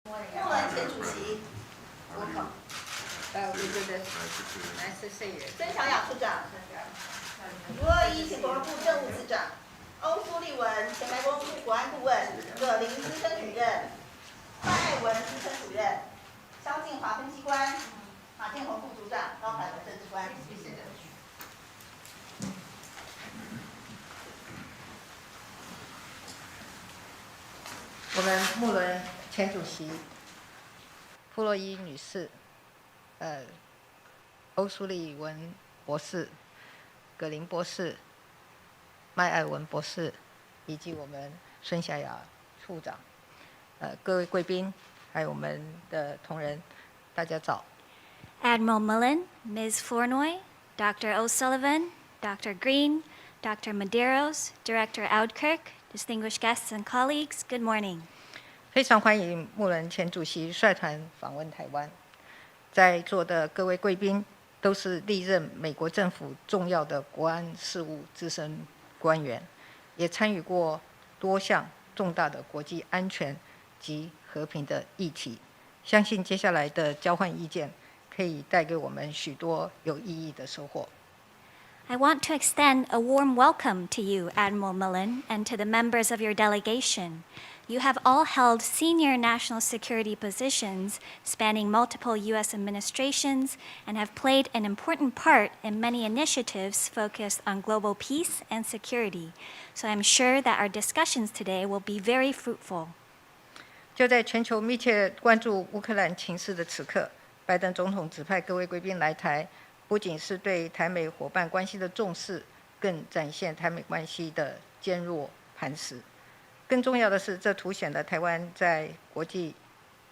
穆伦前主席，welcome. We do this. Nice to see you. 曾小雅处长，傅洛依前国防部政务次长，欧苏莉文前白宫副国安顾问，葛林资深主任，蔡爱文资深主任，萧敬华分析官，马建宏副组长，高海文政治官。谢谢。我们穆伦前主席傅洛依女士，欧苏莉文博士、葛林博士、麦爱文博士，以及我们孙小雅处长，各位贵宾，还有我们的同仁，大家早。Admiral Mullen, Ms. Flournoy, Dr. O'Sullivan, Dr. Green, Dr. Medeiros, Director Audkirk, distinguished guests and colleagues, good morning. 非常欢迎穆伦前主席率团访问台湾。在座的各位贵宾都是历任美国政府重要的国安事务资深官员，也参与过多项重大的国际安全及和平的议题。相信接下来的交换意见可以带给我们许多有意义的收获。I want to extend a warm welcome to you, Admiral Mullen, and to the members of your delegation. You have all held senior national security positions spanning multiple U.S. administrations and have played an important part in many initiatives focused on global peace and security. So I'm sure that our discussions today will be very fruitful. 就在全球密切关注乌克兰情势的此刻，拜登总统指派各位贵宾来台，不仅是对台美伙伴关系的重视，更展现台美关系的坚若磐石。更重要的是，这凸显了台湾在国际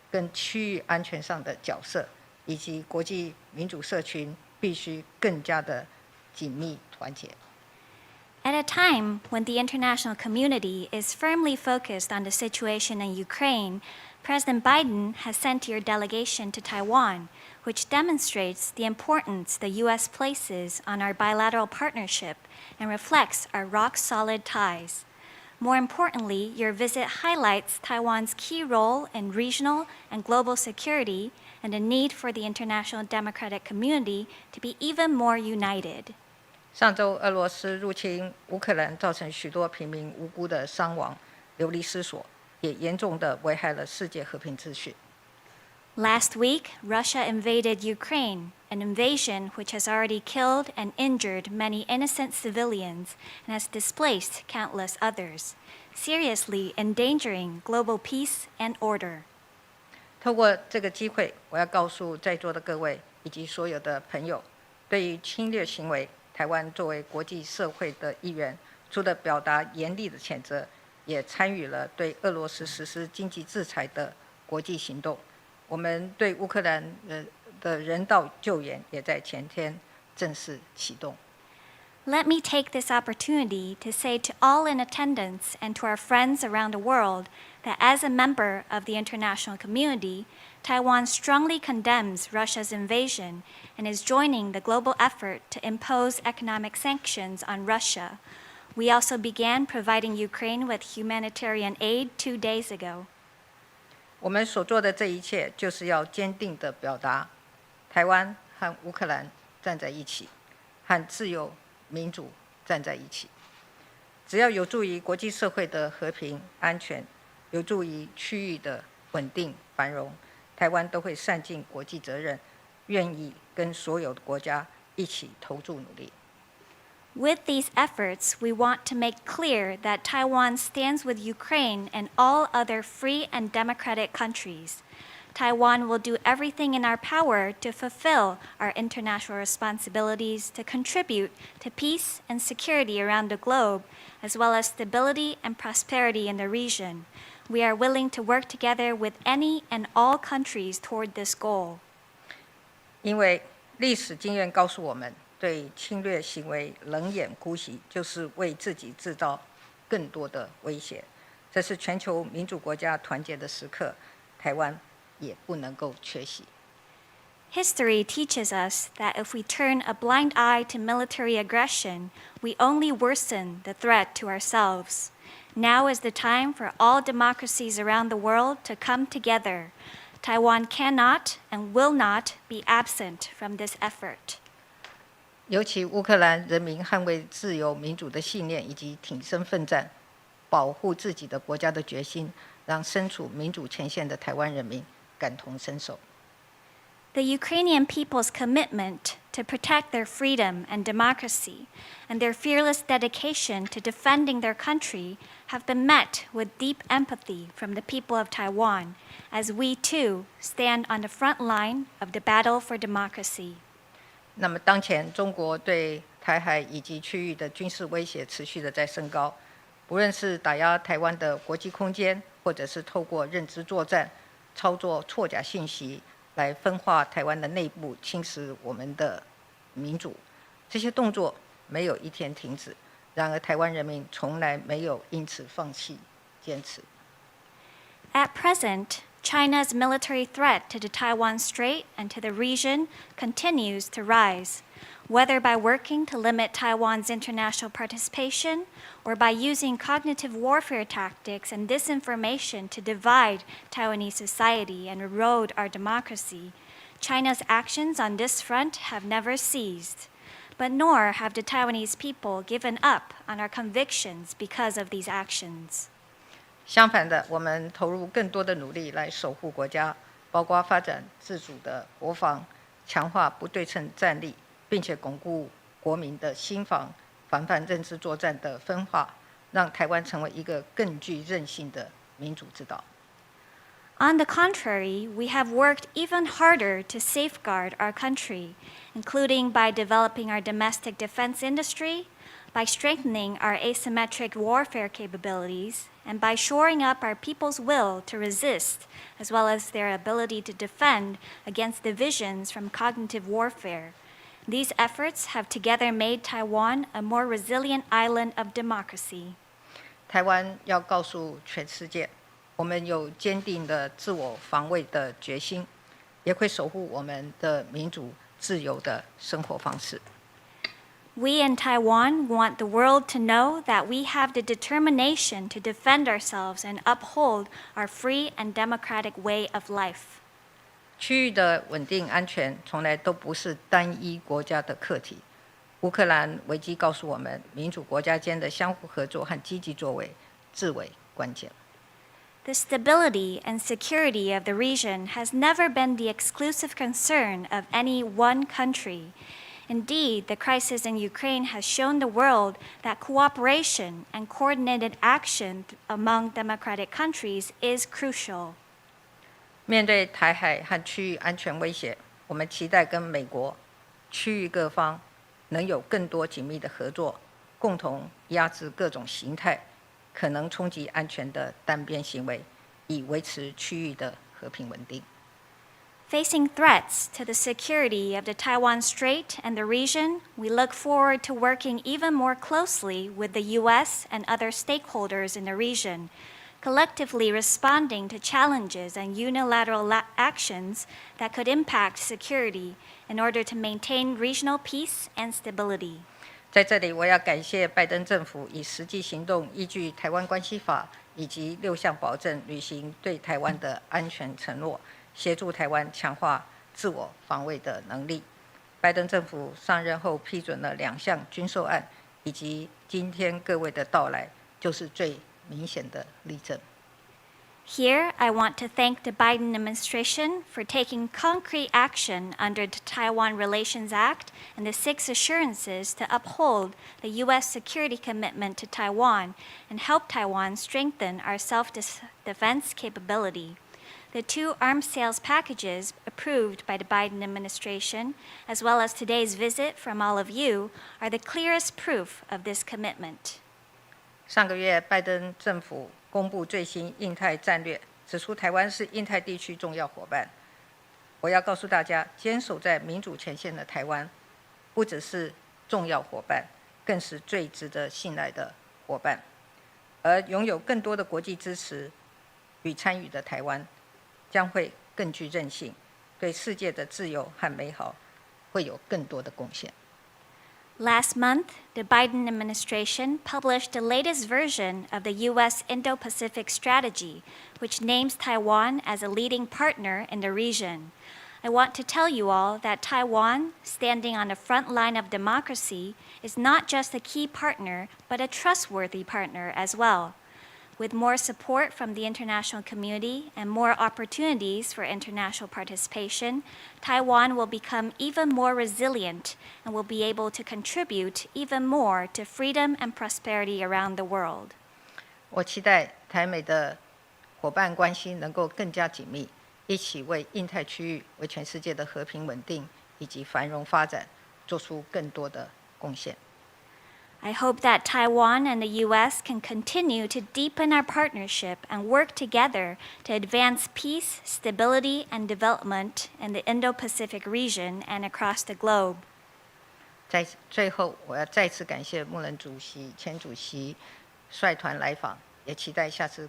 跟区域安全上的角色，以及国际民主社群必须更加的紧密团结。At a time when the international community is firmly focused on the situation in Ukraine, President Biden has sent your delegation to Taiwan, which demonstrates the importance the U.S. places on our bilateral partnership and reflects our rock-solid ties. More importantly, your visit highlights Taiwan's key role in regional and global security and the need for the international democratic community to be even more united. 上周，俄罗斯入侵乌克兰，造成许多平民无辜的伤亡、流离失所，也严重地危害了世界和平秩序。Last week, Russia invaded Ukraine, an invasion which has already killed and injured many innocent civilians and has displaced countless others, seriously endangering global peace and order. 透过这个机会，我要告诉在座的各位以及所有的朋友，对于侵略行为，台湾作为国际社会的一员，除了表达严厉的谴责，也参与了对俄罗斯实施经济制裁的国际行动。我们对乌克兰的人道救援也在前天正式启动。Let me take this opportunity to say to all in attendance and to our friends around the world that as a member of the international community, Taiwan strongly condemns Russia's invasion and is joining the global effort to impose economic sanctions on Russia. We also began providing Ukraine with humanitarian aid 2 days ago. 我们所做的这一切，就是要坚定地表达，台湾和乌克兰站在一起，和自由民主站在一起。只要有助于国际社会的和平安全，有助于区域的稳定繁荣，台湾都会善尽国际责任，愿意跟所有的国家一起投注努力。With these efforts, we want to make clear that Taiwan stands with Ukraine and all other free and democratic countries. Taiwan will do everything in our power to fulfill our international responsibilities to contribute to peace and security around the globe, as well as stability and prosperity in the region. We are willing to work together with any and all countries toward this goal. 因为历史经验告诉我们，对侵略行为冷眼姑息，就是为自己制造更多的威胁。这是全球民主国家团结的时刻，台湾也不能够缺席。History teaches us that if we turn a blind eye to military aggression, we only worsen the threat to ourselves. Now is the time for all democracies around the world to come together. Taiwan cannot and will not be absent from this effort. 尤其乌克兰人民捍卫自由民主的信念以及挺身奋战、保护自己的国家的决心，让身处民主前线的台湾人民感同身受。The Ukrainian people's commitment to protect their freedom and democracy and their fearless dedication to defending their country have been met with deep empathy from the people of Taiwan, as we too stand on the front line of the battle for democracy. 那么，当前中国对台海以及区域的军事威胁持续的在升高，不论是打压台湾的国际空间，或者是透过认知作战、操作错假信息来分化台湾的内部，侵蚀我们的民主，这些动作没有一天停止。然而，台湾人民从来没有因此放弃坚持。At present, China's military threat to the Taiwan Strait and to the region continues to rise, whether by working to limit Taiwan's international participation or by using cognitive warfare tactics and disinformation to divide Taiwanese society and erode our democracy. China's actions on this front have never ceased, but nor have the Taiwanese people given up on our convictions because of these actions. 相反的，我们投入更多的努力来守护国家，包括发展自主的国防，强化不对称战力，并且巩固国民的心防，防范认知作战的分化，让台湾成为一个更具韧性的民主之岛。On the contrary, we have worked even harder to safeguard our country, including by developing our domestic defense industry, by strengthening our asymmetric warfare capabilities, and by shoring up our people's will to resist, as well as their ability to defend against divisions from cognitive warfare. These efforts have together made Taiwan a more resilient island of democracy. 台湾要告诉全世界，我们有坚定的自我防卫的决心，也会守护我们的民主自由的生活方式。We in Taiwan want the world to know that we have the determination to defend ourselves and uphold our free and democratic way of life. 区域的稳定安全从来都不是单一国家的课题。乌克兰危机告诉我们，民主国家间的相互合作和积极作为至为关键。The stability and security of the region has never been the exclusive concern of any one country. Indeed, the crisis in Ukraine has shown the world that cooperation and coordinated action among democratic countries is crucial. 面对台海和区域安全威胁，我们期待跟美国、区域各方能有更多紧密的合作，共同压制各种形态可能冲击安全的单边行为，以维持区域的和平稳定。Facing threats to the security of the Taiwan Strait and the region, we look forward to working even more closely with the U.S. and other stakeholders in the region, collectively responding to challenges and unilateral actions that could impact security in order to maintain regional peace and stability. 在这里，我要感谢拜登政府以实际行动依据《台湾关系法》以及6项保证，履行对台湾的安全承诺，协助台湾强化自我防卫的能力。拜登政府上任后批准了2项军售案，以及今天各位的到来，就是最明显的例证。Here, I want to thank the Biden administration for taking concrete action under the Taiwan Relations Act and the 6 assurances to uphold the U.S. security commitment to Taiwan and help Taiwan strengthen our self-defense capability. The 2 arms sales packages approved by the Biden administration, as well as today's visit from all of you, are the clearest proof of this commitment. 上个月，拜登政府公布最新印太战略，指出台湾是印太地区重要伙伴。我要告诉大家，坚守在民主前线的台湾，不只是重要伙伴，更是最值得信赖的伙伴。而拥有更多的国际支持与参与的台湾，将会更具韧性，对世界的自由和美好会有更多的贡献。Last month, the Biden administration published the latest version of the U.S. Indo-Pacific strategy, which names Taiwan as a leading partner in the region. I want to tell you all that Taiwan, standing on the front line of democracy, is not just a key partner, but a trustworthy partner as well. With more support from the international community and more opportunities for international participation, Taiwan will become even more resilient and will be able to contribute even more to freedom and prosperity around the world. 我期待台美的伙伴关系能够更加紧密，一起为印太区域、为全世界的和平稳定以及繁荣发展做出更多的贡献。I hope that Taiwan and the U.S. can continue to deepen our partnership and work together to advance peace, stability, and development in the Indo-Pacific region and across the globe. 在最后，我要再次感谢穆伦主席、前主席率团来访，也期待下次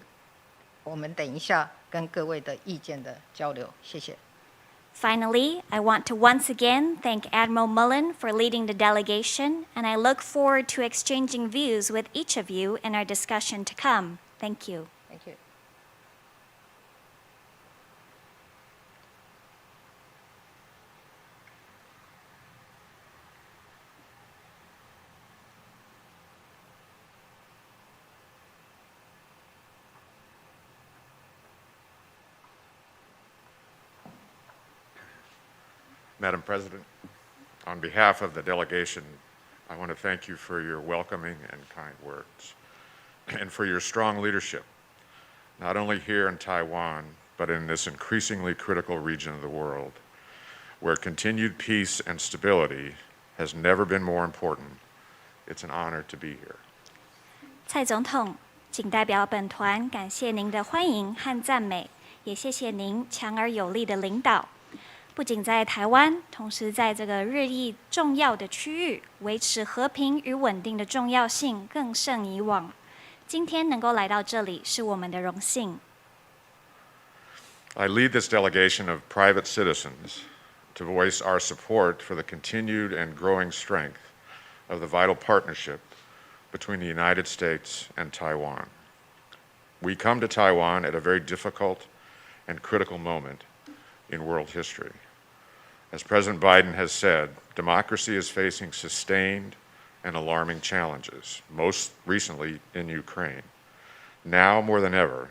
我们等一下跟各位的意见的交流。谢谢。Finally, I want to once again thank Admiral Mullen for leading the delegation, and I look forward to exchanging views with each of you in our discussion to come. Thank you. Thank you. Madam President, on behalf of the delegation, I want to thank you for your welcoming and kind words, and for your strong leadership, not only here in Taiwan, but in this increasingly critical region of the world, where continued peace and stability has never been more important. It's an honor to be here. 蔡总统，仅代表本团感谢您的欢迎和赞美，也谢谢您强而有力的领导。不仅在台湾，同时在这个日益重要的区域，维持和平与稳定的重要性更胜以往。今天能够来到这里，是我们的荣幸。I lead this delegation of private citizens to voice our support for the continued and growing strength of the vital partnership between the United States and Taiwan. We come to Taiwan at a very difficult and critical moment in world history. As President Biden has said, democracy is facing sustained and alarming challenges, most recently in Ukraine. Now more than ever,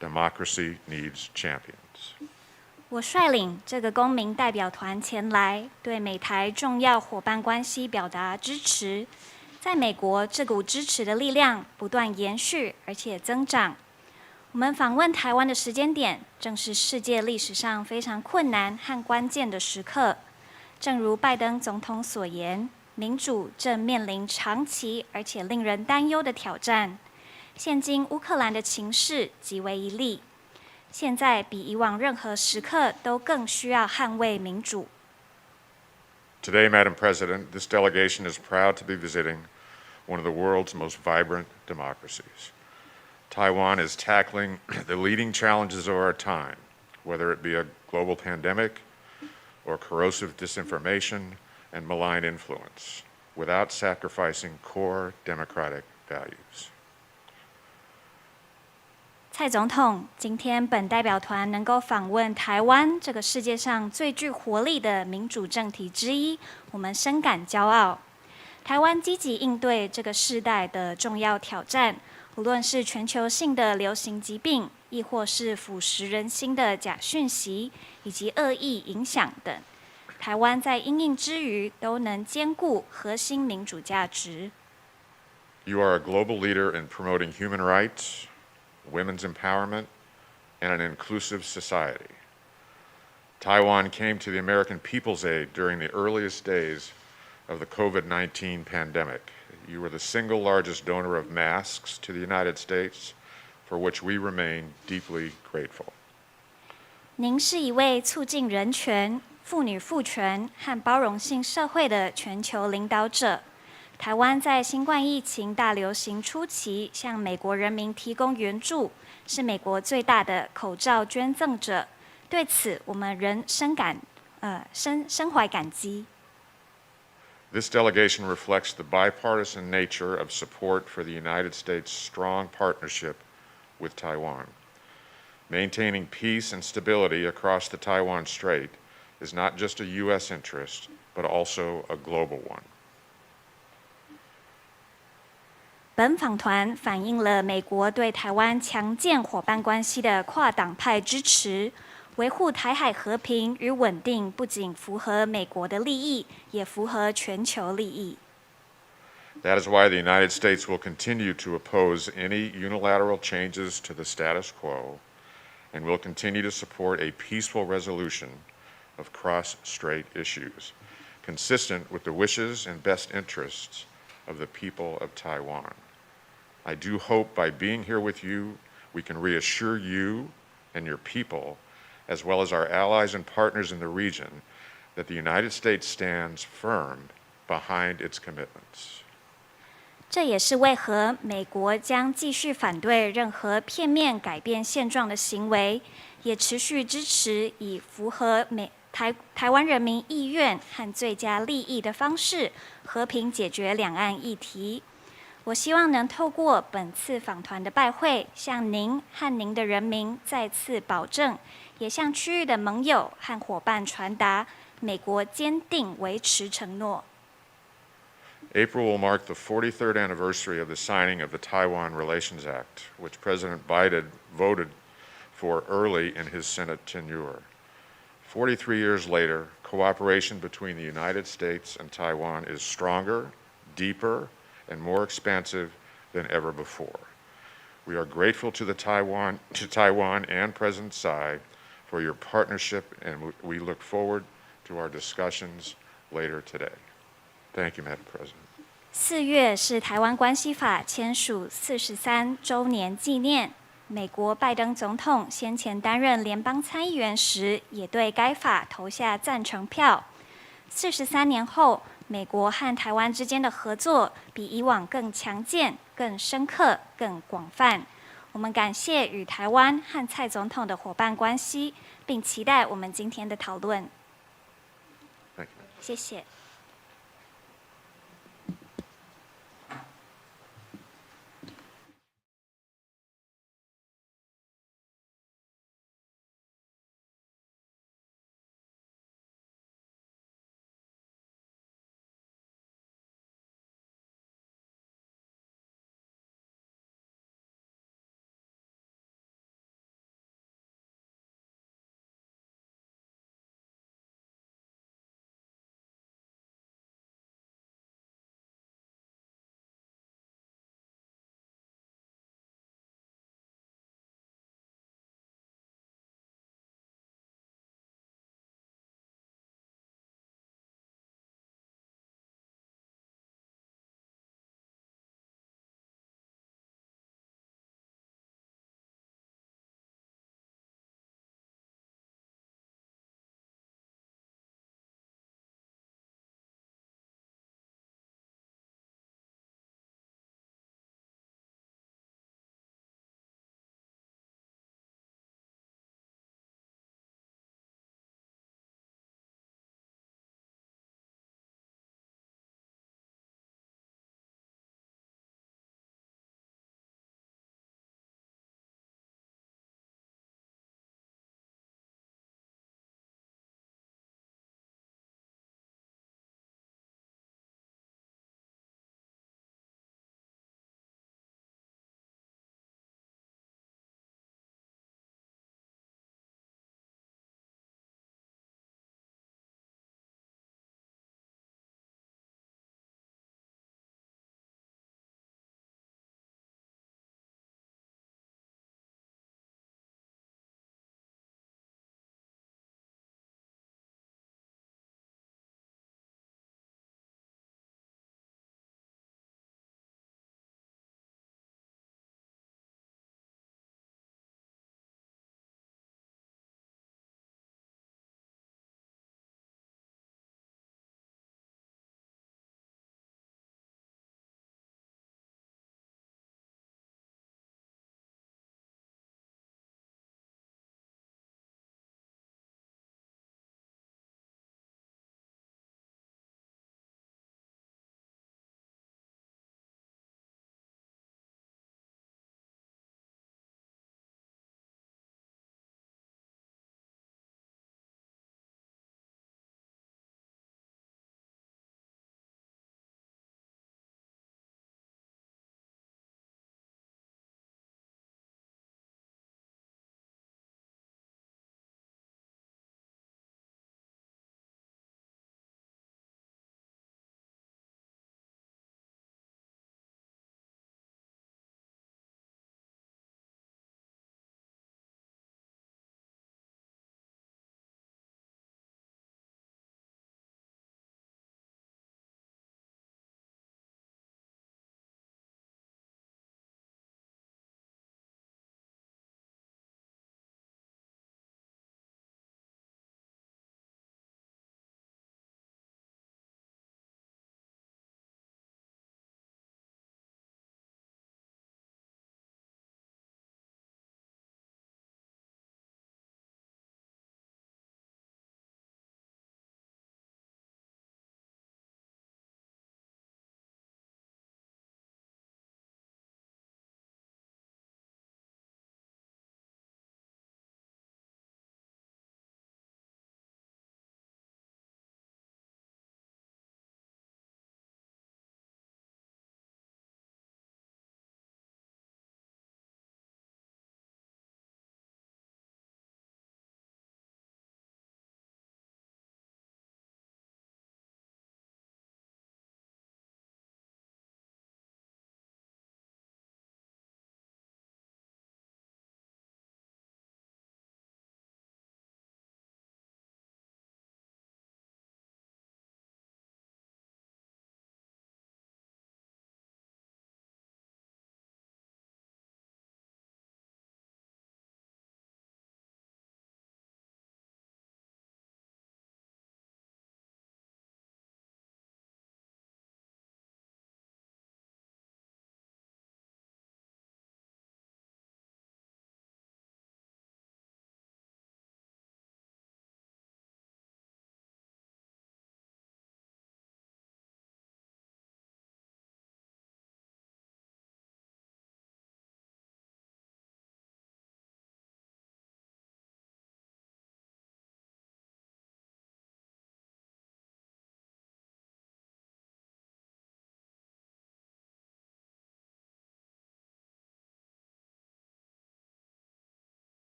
democracy needs champions. 我率领这个公民代表团前来，对美台重要伙伴关系表达支持。在美国，这股支持的力量不断延续，而且增长。我们访问台湾的时间点，正是世界历史上非常困难和关键的时刻。正如拜登总统所言，民主正面临长期而且令人担忧的挑战。现今乌克兰的情势极为一例，现在比以往任何时刻都更需要捍卫民主。Today, Madam President, this delegation is proud to be visiting one of the world's most vibrant democracies. Taiwan is tackling the leading challenges of our time, whether it be a global pandemic or corrosive disinformation and malign influence, without sacrificing core democratic values. 蔡总统，今天本代表团能够访问台湾这个世界上最具活力的民主政体之一，我们深感骄傲。台湾积极应对这个世代的重要挑战，无论是全球性的流行疾病，亦或是腐蚀人心的假讯息以及恶意影响等，台湾在因应之余都能兼顾核心民主价值。You are a global leader in promoting human rights, women's empowerment, and an inclusive society. Taiwan came to the American people's aid during the earliest days of the COVID-19 pandemic. You were the single largest donor of masks to the United States, for which we remain deeply grateful. 您是一位促进人权、妇女赋权和包容性社会的全球领导者。台湾在新冠疫情大流行初期向美国人民提供援助，是美国最大的口罩捐赠者。对此，我们仍深怀感激。This delegation reflects the bipartisan nature of support for the United States' strong partnership with Taiwan. Maintaining peace and stability across the Taiwan Strait is not just a U.S. interest, but also a global one. 本访团反映了美国对台湾强健伙伴关系的跨党派支持。维护台海和平与稳定不仅符合美国的利益，也符合全球利益。That is why the United States will continue to oppose any unilateral changes to the status quo and will continue to support a peaceful resolution of cross-strait issues, consistent with the wishes and best interests of the people of Taiwan. I do hope by being here with you, we can reassure you and your people, as well as our allies and partners in the region, that the United States stands firm behind its commitments. 这也是为何美国将继续反对任何片面改变现状的行为，也持续支持以符合台湾人民意愿和最佳利益的方式，和平解决两岸议题。我希望能透过本次访团的拜会，向您和您的人民再次保证，也向区域的盟友和伙伴传达，美国坚定维持承诺。April will mark the 43rd anniversary of the signing of the Taiwan Relations Act, which President Biden voted for early in his Senate tenure. 43 years later, cooperation between the United States and Taiwan is stronger, deeper, and more expansive than ever before. We are grateful to Taiwan and President Tsai for your partnership, and we look forward to our discussions later today. Thank you, Madam President. 4月是台湾关系法签署43周年纪念。美国拜登总统先前担任联邦参议员时，也对该法投下赞成票。43年后，美国和台湾之间的合作比以往更强健、更深刻、更广泛。我们感谢与台湾和蔡总统的伙伴关系，并期待我们今天的讨论。谢谢。